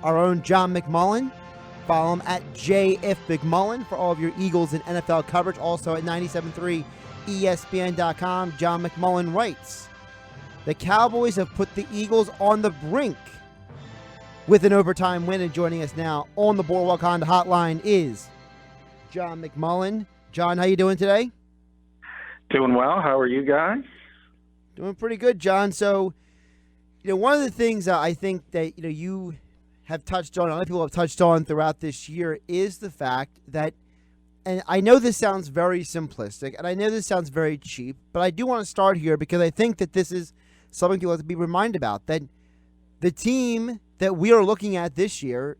our own John McMullen. Follow him at JFMcMullen for all of your Eagles and NFL coverage. Also at 97.3 ESPN.com, John McMullen writes, the Cowboys have put the Eagles on the brink with an overtime win. And joining us now on the Boardwalk Honda Hotline is John McMullen. John, how you doing today? Doing well. How are you guys? Doing pretty good, John. So, one of the things I think that, you have touched on, other people have touched on throughout this year is the fact that, and I know this sounds very simplistic, and I know this sounds very cheap, but I do want to start here because I think that this is something people have to be reminded about, that the team that we are looking at this year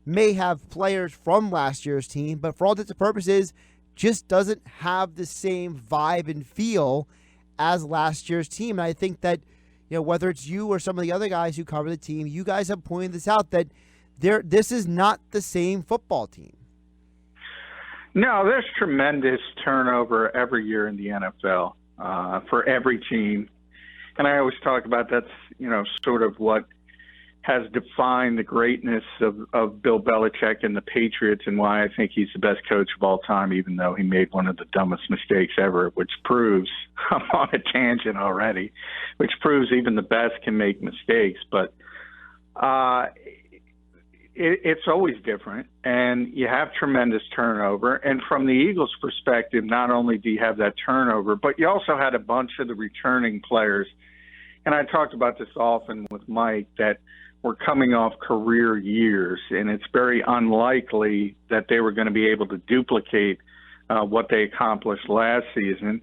may have players from last year's team, but for all intents and purposes, just doesn't have the same vibe and feel as last year's team. And I think that, whether it's you or some of the other guys who cover the team, you guys have pointed this out, that this is not the same football team. No, there's tremendous turnover every year in the NFL for every team. And I always talk about that's, sort of what has defined the greatness of Bill Belichick and the Patriots and why I think he's the best coach of all time, even though he made one of the dumbest mistakes ever, which proves – I'm on a tangent already – which proves even the best can make mistakes. But it's always different, and you have tremendous turnover. And from the Eagles' perspective, not only do you have that turnover, but you also had a bunch of the returning players. And I talked about this often with Mike, that were coming off career years, and it's very unlikely that they were going to be able to duplicate what they accomplished last season.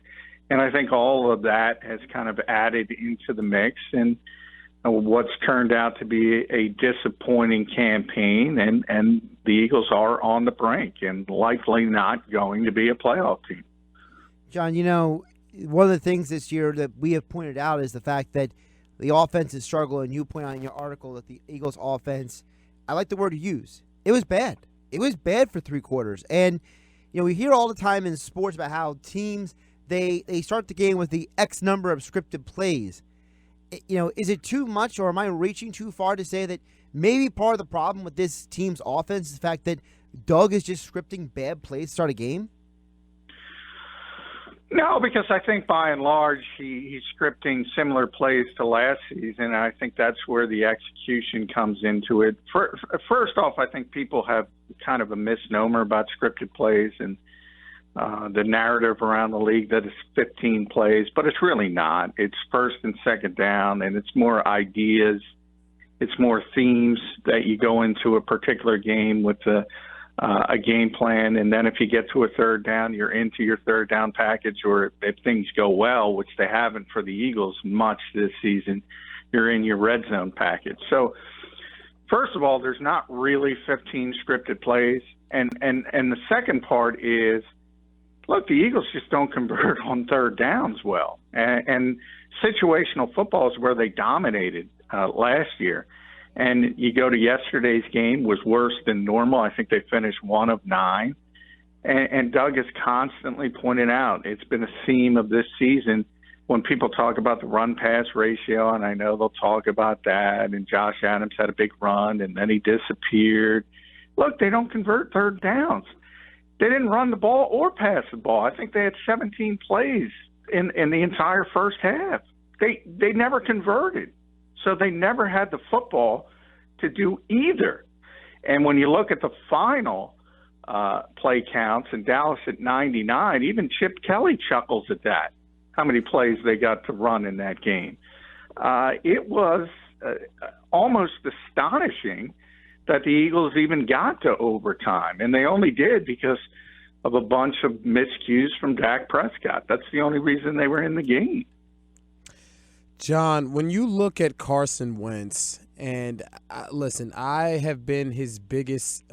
And I think all of that has kind of added into the mix, and what's turned out to be a disappointing campaign, and the Eagles are on the brink and likely not going to be a playoff team. John, one of the things this year that we have pointed out is the fact that the offense is struggling. You point out in your article that the Eagles offense, I like the word you use, it was bad. It was bad for 3 quarters. And, we hear all the time in sports about how teams, they start the game with the X number of scripted plays. Is it too much, or am I reaching too far to say that maybe part of the problem with this team's offense is the fact that Doug is just scripting bad plays to start a game? No, because I think by and large he's scripting similar plays to last season, and I think that's where the execution comes into it. First off, I think people have kind of a misnomer about scripted plays and the narrative around the league that it's 15 plays, but it's really not. It's first and second down, and it's more ideas. It's more themes that you go into a particular game with a game plan, and then if you get to a third down, you're into your third down package, or if things go well, which they haven't for the Eagles much this season, you're in your red zone package. So first of all, there's not really 15 scripted plays, and the second part is, look, the Eagles just don't convert on third downs well, and situational football is where they dominated last year. And you go to yesterday's game, was worse than normal. I think they finished 1 of 9. And Doug has constantly pointed out, it's been a theme of this season when people talk about the run-pass ratio, and I know they'll talk about that, and Josh Adams had a big run, and then he disappeared. Look, they don't convert third downs. They didn't run the ball or pass the ball. I think they had 17 plays in the entire first half. They never converted. So they never had the football to do either. And when you look at the final play counts in Dallas at 99, even Chip Kelly chuckles at that, how many plays they got to run in that game. It was almost astonishing that the Eagles even got to overtime, and they only did because of a bunch of miscues from Dak Prescott. That's the only reason they were in the game. John, when you look at Carson Wentz, and listen, I have been his biggest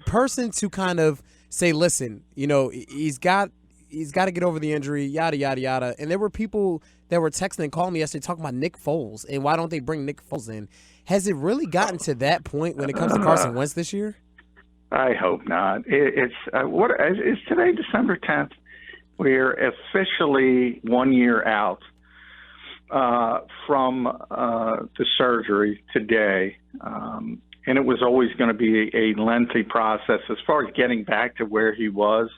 person to kind of say, listen, he's got to get over the injury, yada, yada, yada. And there were people that were texting and calling me yesterday talking about Nick Foles, and why don't they bring Nick Foles in? Has it really gotten to that point when it comes to Carson Wentz this year? I hope not. It's what is today, December 10th? We're officially 1 year out from the surgery today. and it was always going to be a lengthy process as far as getting back to where he was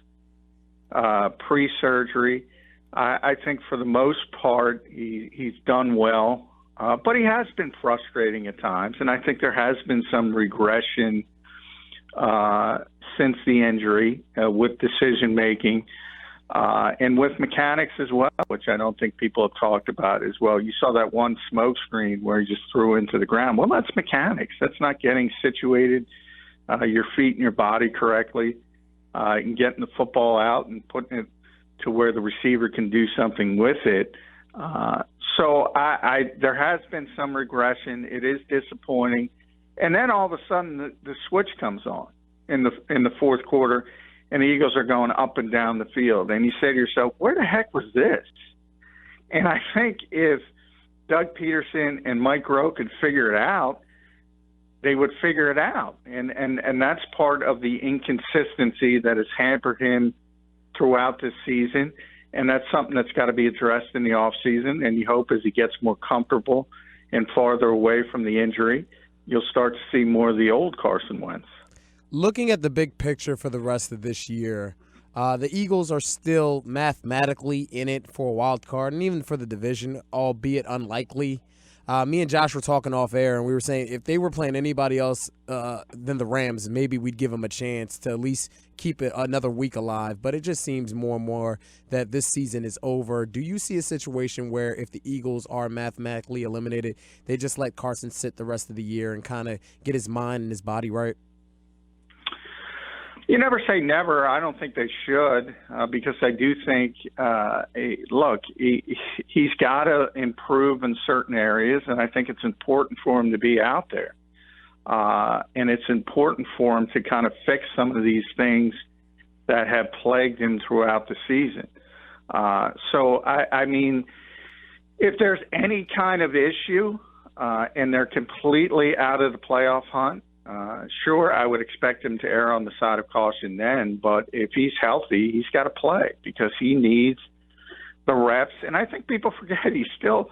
pre-surgery. I think for the most part he's done well, but he has been frustrating at times, and I think there has been some regression since the injury with decision making. And with mechanics as well, which I don't think people have talked about as well. You saw that one smoke screen where he just threw into the ground. Well, that's mechanics. That's not getting situated, your feet and your body correctly, and getting the football out and putting it to where the receiver can do something with it. So there has been some regression. It is disappointing. And then all of a sudden the switch comes on in the fourth quarter, and the Eagles are going up and down the field. And you say to yourself, where the heck was this? And I think if Doug Peterson and Mike Rowe could figure it out, they would figure it out. And that's part of the inconsistency that has hampered him throughout this season. And that's something that's got to be addressed in the offseason. And you hope as he gets more comfortable and farther away from the injury, you'll start to see more of the old Carson Wentz. Looking at the big picture for the rest of this year, the Eagles are still mathematically in it for a wild card and even for the division, albeit unlikely. Me and Josh were talking off air, and we were saying if they were playing anybody else than the Rams, maybe we'd give them a chance to at least keep it another week alive. But it just seems more and more that this season is over. Do you see a situation where if the Eagles are mathematically eliminated, they just let Carson sit the rest of the year and kind of get his mind and his body right? You never say never. I don't think they should because I do think, look, he's got to improve in certain areas, and I think it's important for him to be out there. And it's important for him to kind of fix some of these things that have plagued him throughout the season. So, I mean, if there's any kind of issue and they're completely out of the playoff hunt, sure, I would expect him to err on the side of caution then, but if he's healthy, he's got to play because he needs the reps. And I think people forget he's still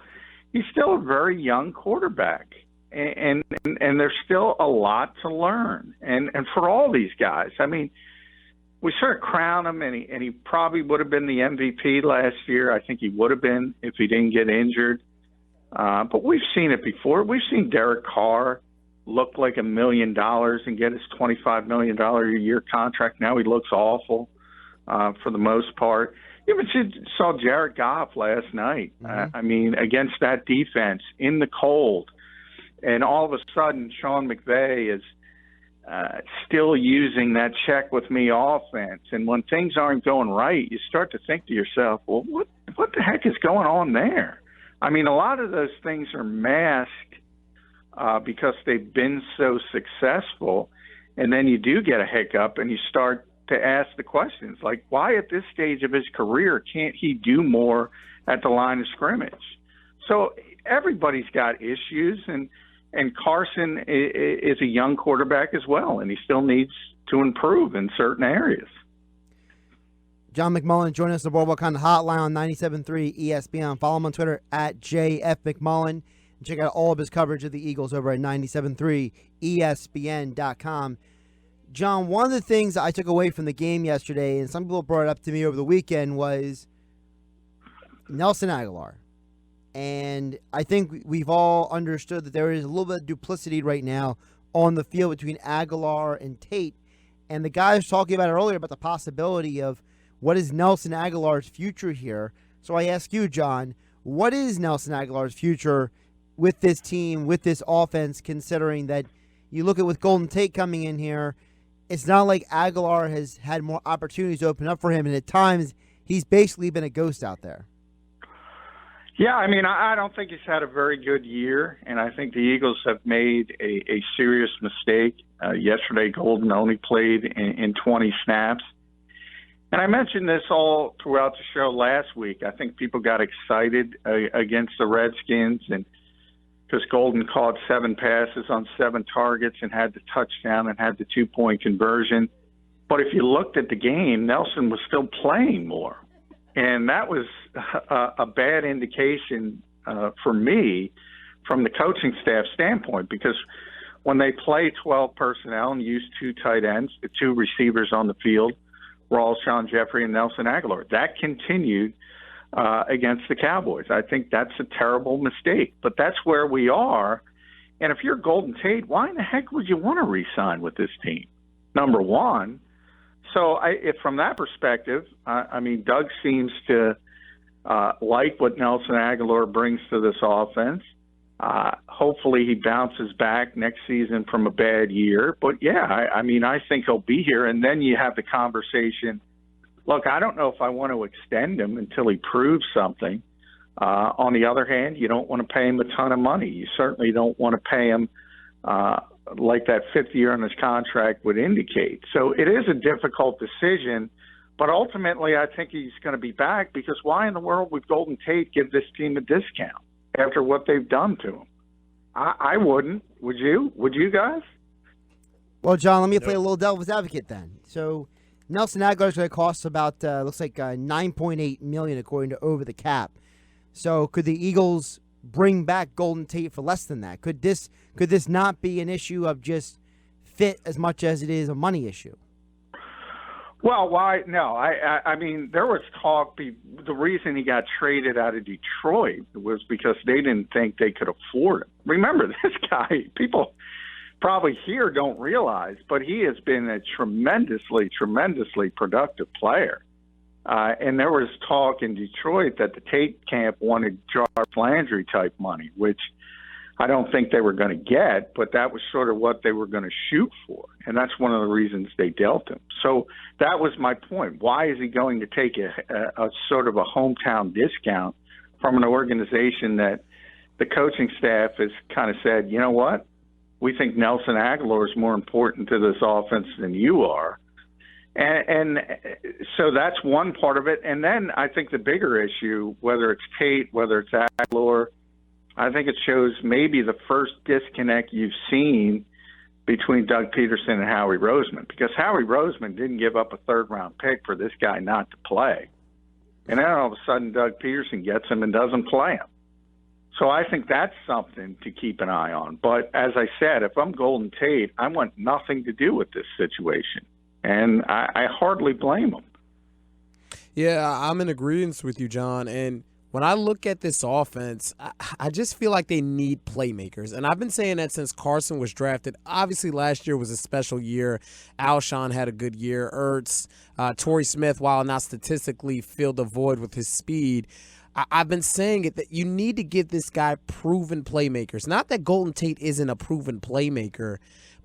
a very young quarterback, and there's still a lot to learn. And for all these guys, I mean, we sort of crown him, and he probably would have been the MVP last year. I think he would have been if he didn't get injured. But we've seen it before. We've seen Derek Carr look like $1 million and get his $25 million a year contract. Now he looks awful for the most part. You even saw Jared Goff last night. I mean, against that defense in the cold. And all of a sudden, Sean McVay is still using that check with me offense. And when things aren't going right, you start to think to yourself, well, what the heck is going on there? I mean, a lot of those things are masked because they've been so successful, and then you do get a hiccup and you start to ask the questions like, why at this stage of his career can't he do more at the line of scrimmage? So everybody's got issues, and Carson is a young quarterback as well, and he still needs to improve in certain areas. John McMullen joining us on the Boardwalk on the hotline on 97.3 ESPN. Follow him on Twitter at JFMcMullen. And check out all of his coverage of the Eagles over at 97.3 ESPN.com. John, one of the things I took away from the game yesterday, and some people brought it up to me over the weekend, was Nelson Agholor. And I think we've all understood that there is a little bit of duplicity right now on the field between Agholor and Tate. And the guy was talking about it earlier about the possibility of what is Nelson Agholor's future here. So I ask you, John, what is Nelson Agholor's future with this team, with this offense, considering that you look at with Golden Tate coming in here, it's not like Agholor has had more opportunities to open up for him, and at times he's basically been a ghost out there. Yeah, I mean, I don't think he's had a very good year, and I think the Eagles have made a serious mistake. Yesterday, Golden only played in 20 snaps. And I mentioned this all throughout the show last week. I think people got excited against the Redskins, and because Golden caught 7 passes on 7 targets and had the touchdown and had the 2-point conversion. But if you looked at the game, Nelson was still playing more. And that was a bad indication for me from the coaching staff standpoint, because when they play 12 personnel and use 2 tight ends, the 2 receivers on the field, Rawls, Sean Jeffrey, and Nelson Agholor. That continued against the Cowboys. I think that's a terrible mistake, but that's where we are. And if you're Golden Tate, why in the heck would you want to re-sign with this team? Number one. So if from that perspective, I mean, Doug seems to like what Nelson Agholor brings to this offense. Hopefully he bounces back next season from a bad year. But, yeah, I mean, I think he'll be here. And then you have the conversation, look, I don't know if I want to extend him until he proves something. On the other hand, you don't want to pay him a ton of money. You certainly don't want to pay him like that 5th year on his contract would indicate. So it is a difficult decision. But ultimately, I think he's going to be back because why in the world would Golden Tate give this team a discount after what they've done to him? I wouldn't. Would you? Would you guys? Well, John, let me play a little devil's advocate then. So Nelson Agholor is going to cost about looks like $9.8 million according to Over the Cap. So could the Eagles bring back Golden Tate for less than that? Could this not be an issue of just fit as much as it is a money issue? Well, why? No, I mean, there was talk. The reason he got traded out of Detroit was because they didn't think they could afford him. Remember, this guy, people probably here don't realize, but he has been a tremendously productive player. And there was talk in Detroit that the Tate camp wanted Jarvis Landry type money, which I don't think they were going to get, but that was sort of what they were going to shoot for. And that's one of the reasons they dealt him. So that was my point. Why is he going to take a sort of a hometown discount from an organization that the coaching staff has kind of said, you know what, we think Nelson Agholor is more important to this offense than you are. And so that's one part of it. And then I think the bigger issue, whether it's Tate, whether it's Agholor, I think it shows maybe the first disconnect you've seen between Doug Peterson and Howie Roseman, because Howie Roseman didn't give up a 3rd-round pick for this guy not to play. And then all of a sudden Doug Peterson gets him and doesn't play him. So I think that's something to keep an eye on. But as I said, if I'm Golden Tate, I want nothing to do with this situation. And I hardly blame him. Yeah, I'm in agreement with you, John. And when I look at this offense, I just feel like they need playmakers. And I've been saying that since Carson was drafted. Obviously, last year was a special year. Alshon had a good year. Ertz, Torrey Smith, while not statistically filled the void with his speed, I've been saying it that you need to give this guy proven playmakers. Not that Golden Tate isn't a proven playmaker,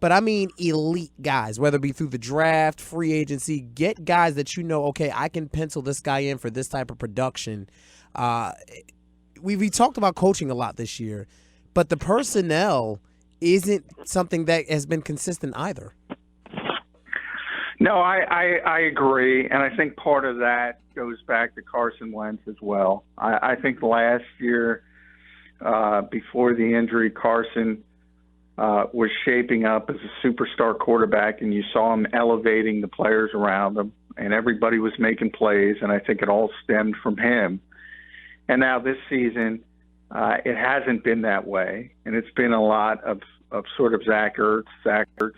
but I mean elite guys, whether it be through the draft, free agency. Get guys that you know, okay, I can pencil this guy in for this type of production. We talked about coaching a lot this year, but the personnel isn't something that has been consistent either. No, I agree, and I think part of that goes back to Carson Wentz as well. I think last year, before the injury, Carson was shaping up as a superstar quarterback, and you saw him elevating the players around him, and everybody was making plays, and I think it all stemmed from him. And now this season, it hasn't been that way, and it's been a lot of sort of Zach Ertz,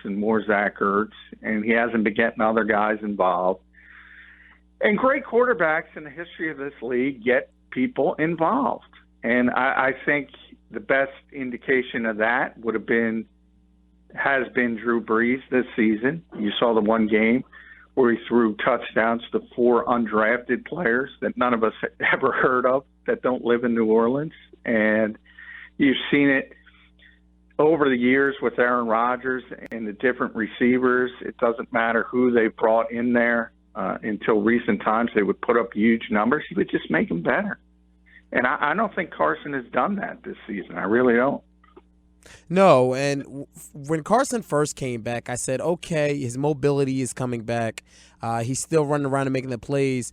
and more Zach Ertz, and he hasn't been getting other guys involved. And great quarterbacks in the history of this league get people involved. And I think the best indication of that has been Drew Brees this season. You saw the one game where he threw touchdowns to 4 undrafted players that none of us ever heard of that don't live in New Orleans. And you've seen it over the years with Aaron Rodgers and the different receivers. It doesn't matter who they brought in there. Until recent times, they would put up huge numbers. He would just make them better. And I don't think Carson has done that this season. I really don't. No, and when Carson first came back, I said, okay, his mobility is coming back. He's still running around and making the plays.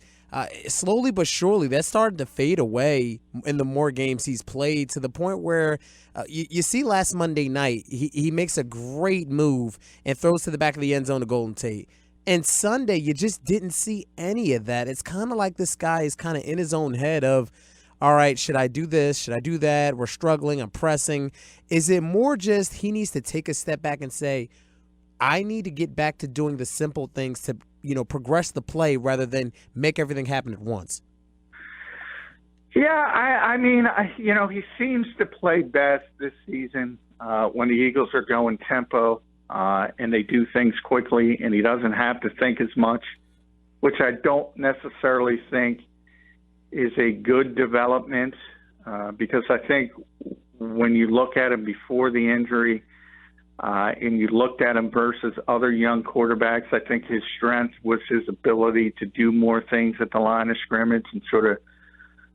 Slowly but surely, that started to fade away in the more games he's played, to the point where you see last Monday night, he makes a great move and throws to the back of the end zone to Golden Tate. And Sunday, you just didn't see any of that. It's kind of like this guy is kind of in his own head of, all right, should I do this? Should I do that? We're struggling. I'm pressing. Is it more just he needs to take a step back and say, I need to get back to doing the simple things to, progress the play rather than make everything happen at once? Yeah, I mean, he seems to play best this season when the Eagles are going tempo and they do things quickly, and he doesn't have to think as much, which I don't necessarily think is a good development because I think when you look at him before the injury and you looked at him versus other young quarterbacks, I think his strength was his ability to do more things at the line of scrimmage and sort of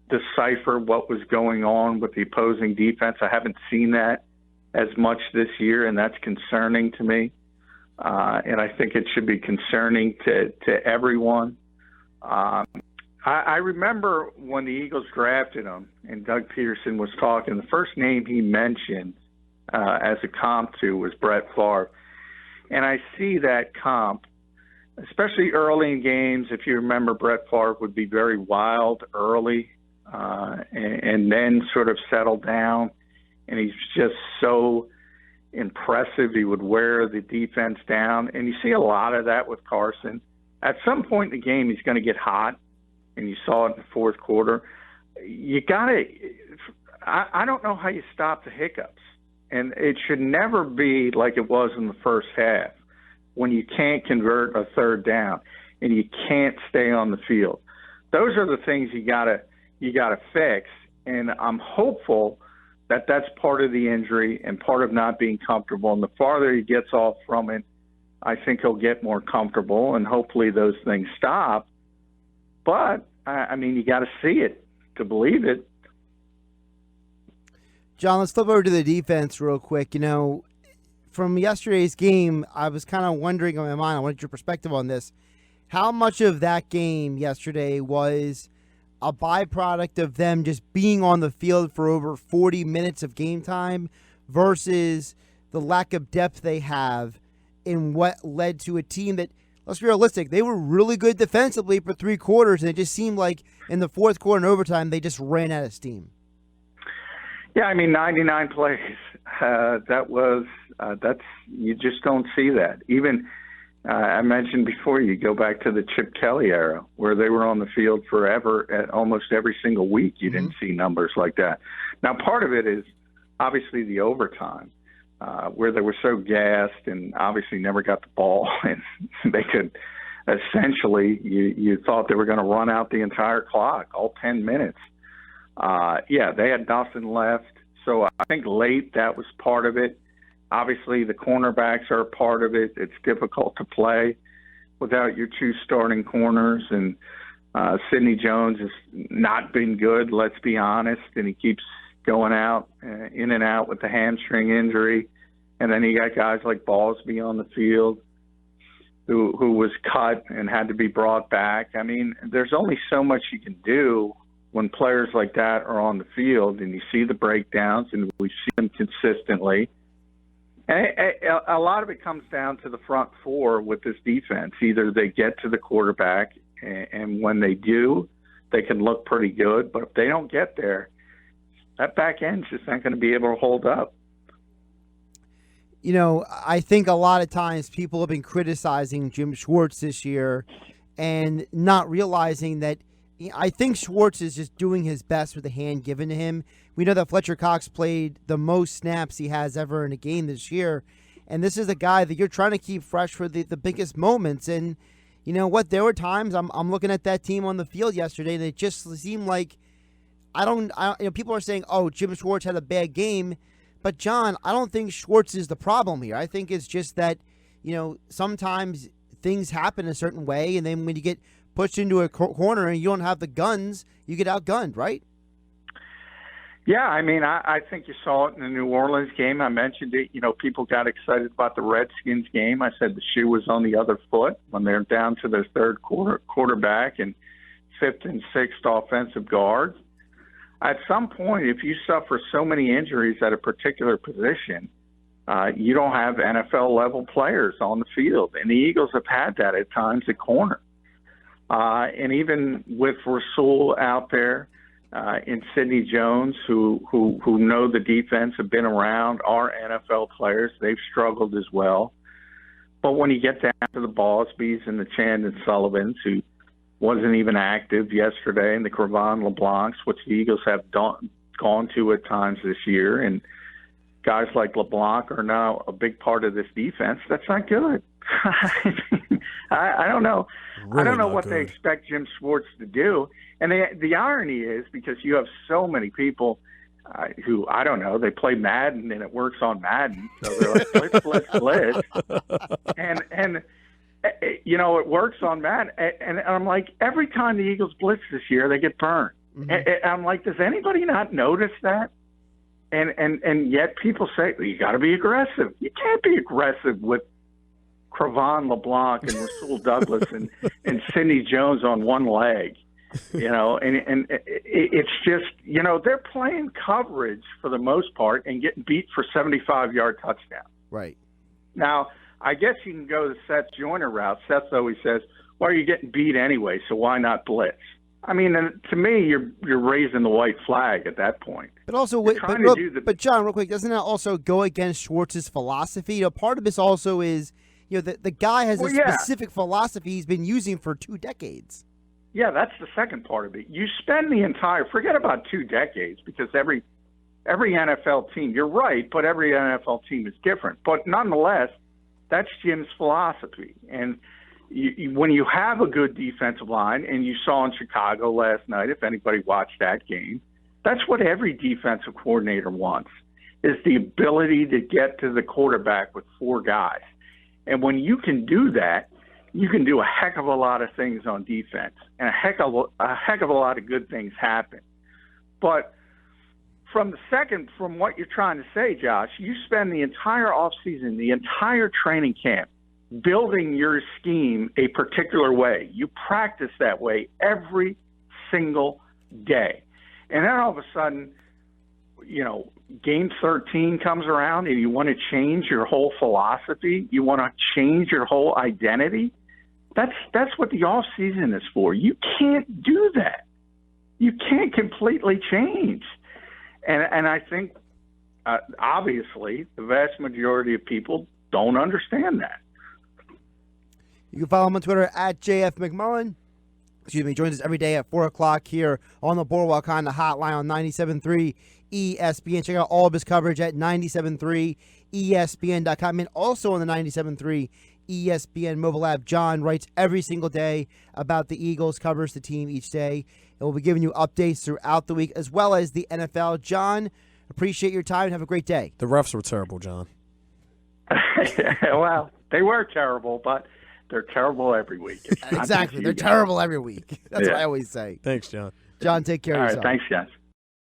decipher what was going on with the opposing defense. I haven't seen that as much this year, and that's concerning to me. And I think it should be concerning to everyone. I remember when the Eagles drafted him and Doug Peterson was talking, the first name he mentioned as a comp to was Brett Favre. And I see that comp, especially early in games. If you remember, Brett Favre would be very wild early and then sort of settle down. And he's just so impressive. He would wear the defense down. And you see a lot of that with Carson. At some point in the game, he's going to get hot, and you saw it in the fourth quarter. You got to – I don't know how you stop the hiccups. And it should never be like it was in the first half when you can't convert a third down and you can't stay on the field. Those are the things you got to fix. And I'm hopeful that that's part of the injury and part of not being comfortable. And the farther he gets off from it, I think he'll get more comfortable, and hopefully those things stop. But, I mean, you got to see it to believe it. John, let's flip over to the defense real quick. From yesterday's game, I was kind of wondering on my mind, I wanted your perspective on this. How much of that game yesterday was a byproduct of them just being on the field for over 40 minutes of game time versus the lack of depth they have in what led to a team that, let's be realistic, they were really good defensively for 3 quarters, and it just seemed like in the fourth quarter and overtime, they just ran out of steam. Yeah, I mean, 99 plays. That's you just don't see that. Even I mentioned before, you go back to the Chip Kelly era where they were on the field forever at almost every single week. You didn't see numbers like that. Now, part of it is obviously the overtime where they were so gassed and obviously never got the ball, and they could essentially, you thought they were going to run out the entire clock, all 10 minutes. Yeah, they had nothing left. So I think late that was part of it. Obviously, the cornerbacks are a part of it. It's difficult to play without your 2 starting corners. And Sidney Jones has not been good, let's be honest. And he keeps going out, in and out with the hamstring injury. And then you got guys like Ballsby on the field who was cut and had to be brought back. I mean, there's only so much you can do when players like that are on the field, and you see the breakdowns, and we see them consistently. And a lot of it comes down to the front 4 with this defense. Either they get to the quarterback, and when they do, they can look pretty good. But if they don't get there, that back end's just not going to be able to hold up. I think a lot of times people have been criticizing Jim Schwartz this year and not realizing that I think Schwartz is just doing his best with the hand given to him. We know that Fletcher Cox played the most snaps he has ever in a game this year, and this is a guy that you're trying to keep fresh for the biggest moments. And you know what? There were times I'm looking at that team on the field yesterday, and it just seemed like people are saying, "Oh, Jim Schwartz had a bad game," but John, I don't think Schwartz is the problem here. I think it's just that sometimes things happen a certain way, and then when you get pushed into a corner and you don't have the guns, you get outgunned, right? Yeah, I mean, I think you saw it in the New Orleans game. I mentioned it. People got excited about the Redskins game. I said the shoe was on the other foot when they're down to their third quarterback and 5th and 6th offensive guards. At some point, if you suffer so many injuries at a particular position, you don't have NFL-level players on the field. And the Eagles have had that at times at corner. And even with Rasul out there, in Sidney Jones, who know the defense, have been around, are NFL players. They've struggled as well. But when you get down to the Ballsbys and the Chandon Sullivans, who wasn't even active yesterday, and the Cravon LeBlancs, which the Eagles have gone to at times this year, and guys like LeBlanc are now a big part of this defense, that's not good. I don't know. Really I don't know not what good. they expect Jim Schwartz to do. And the irony is, because you have so many people who, I don't know, they play Madden and it works on Madden. So they're like, blitz, blitz. And it works on Madden. And I'm like, every time the Eagles blitz this year, they get burned. Mm-hmm. And I'm like, does anybody not notice that? And yet people say, well, you got to be aggressive. You can't be aggressive with Cravon LeBlanc and Rasul Douglas and Sidney Jones on one leg. And it's just, they're playing coverage for the most part and getting beat for 75-yard touchdowns. Right. Now, I guess you can go the Seth Joyner route. Seth always says, well, you're getting beat anyway, so why not blitz? I mean, and to me, you're raising the white flag at that point. But also, but John, real quick, doesn't that also go against Schwartz's philosophy? Part of this also is, the guy has a specific philosophy he's been using for 2 decades. Yeah, that's the second part of it. You spend forget about 2 decades, because every NFL team, you're right, but every NFL team is different. But nonetheless, that's Jim's philosophy. And when you have a good defensive line, and you saw in Chicago last night, if anybody watched that game, that's what every defensive coordinator wants, is the ability to get to the quarterback with 4 guys. And when you can do that, you can do a heck of a lot of things on defense, and a heck of a lot of good things happen. But from what you're trying to say, Josh, you spend the entire offseason, the entire training camp, building your scheme a particular way. You practice that way every single day. And then all of a sudden, game 13 comes around and you want to change your whole philosophy. You want to change your whole identity. That's what the off season is for. You can't do that. You can't completely change. And I think, obviously, the vast majority of people don't understand that. You can follow him on Twitter at JF McMullen. He joins us every day at 4 o'clock here on the Boardwalk on the hotline on 97.3 ESPN. Check out all of his coverage at 97.3ESPN.com, and also on the 97.3 ESPN mobile app. John writes every single day about the Eagles, covers the team each day, and we'll be giving you updates throughout the week as well as the NFL. John, appreciate your time and have a great day. The refs were terrible, John. Well, they were terrible, but they're terrible every week. Exactly. They're terrible every week. That's what I always say. Thanks, John. John, take care of yourself. All right, thanks, guys.